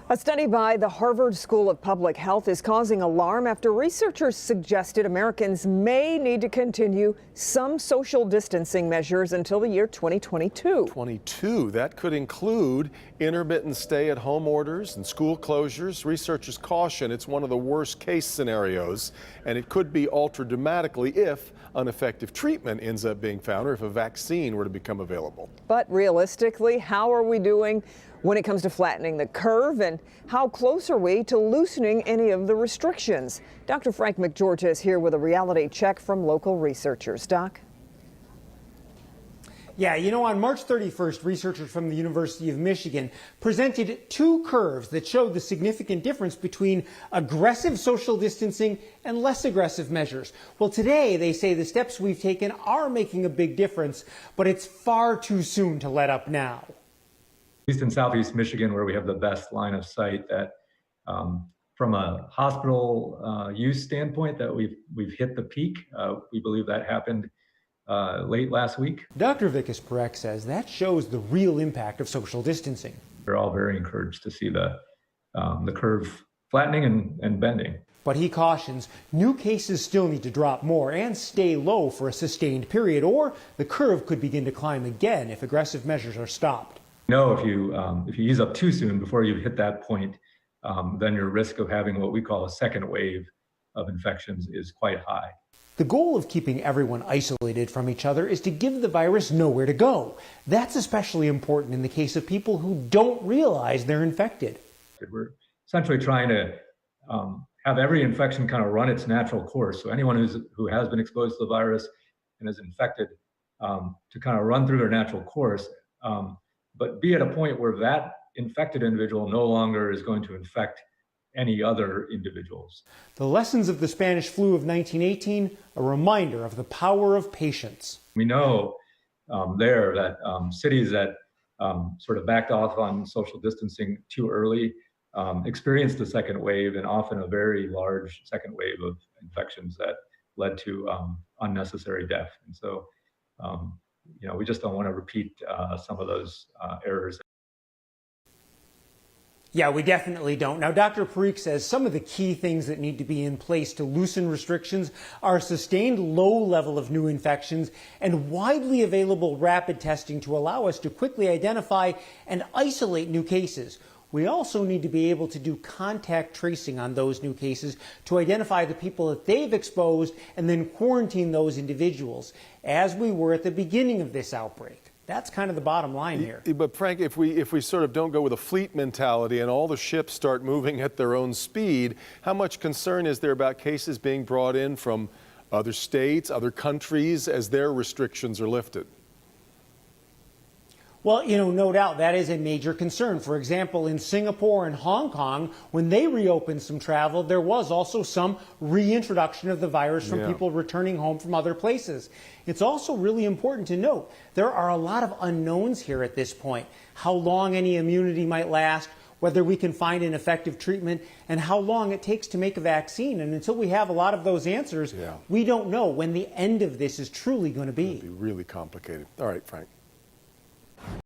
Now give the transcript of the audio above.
A study by the Harvard School of Public Health is causing alarm after researchers suggested Americans may need to continue some social distancing measures until the year 2022. That could include intermittent stay-at-home orders and school closures. Researchers caution it's one of the worst case scenarios, and it could be altered dramatically if an effective treatment ends up being found or if a vaccine were to become available. But realistically, how are we doing when it comes to flattening the curve, and how close are we to loosening any of the restrictions? Dr. Frank McGeorge is here with a reality check from local researchers. Doc? Yeah, on March 31st, researchers from the University of Michigan presented two curves that showed the significant difference between aggressive social distancing and less aggressive measures. Well, today they say the steps we've taken are making a big difference, but it's far too soon to let up now. At least in Southeast Michigan, where we have the best line of sight, that from a hospital use standpoint, that we've hit the peak. We believe that happened late last week. Dr. Vikas Parekh says that shows the real impact of social distancing. We're all very encouraged to see the curve flattening and bending. But he cautions new cases still need to drop more and stay low for a sustained period, or the curve could begin to climb again if aggressive measures are stopped. If you ease up too soon before you hit that point, then your risk of having what we call a second wave of infections is quite high. The goal of keeping everyone isolated from each other is to give the virus nowhere to go. That's especially important in the case of people who don't realize they're infected. We're essentially trying to have every infection kind of run its natural course. So anyone who has been exposed to the virus and is infected to kind of run through their natural course, but be at a point where that infected individual no longer is going to infect any other individuals. The lessons of the Spanish flu of 1918, a reminder of the power of patience. We know there that cities that sort of backed off on social distancing too early experienced a second wave, and often a very large second wave of infections that led to unnecessary death. And so, we just don't want to repeat some of those errors. Yeah, we definitely don't. Now, Dr. Parekh says some of the key things that need to be in place to loosen restrictions are a sustained low level of new infections and widely available rapid testing to allow us to quickly identify and isolate new cases. We also need to be able to do contact tracing on those new cases to identify the people that they've exposed and then quarantine those individuals, as we were at the beginning of this outbreak. That's kind of the bottom line here. But Frank, if we sort of don't go with a fleet mentality and all the ships start moving at their own speed, how much concern is there about cases being brought in from other states, other countries, as their restrictions are lifted? Well, no doubt that is a major concern. For example, in Singapore and Hong Kong, when they reopened some travel, there was also some reintroduction of the virus from people returning home from other places. It's also really important to note there are a lot of unknowns here at this point. How long any immunity might last, whether we can find an effective treatment, and how long it takes to make a vaccine. And until we have a lot of those answers, we don't know when the end of this is truly going to be. It'll be really complicated. All right, Frank.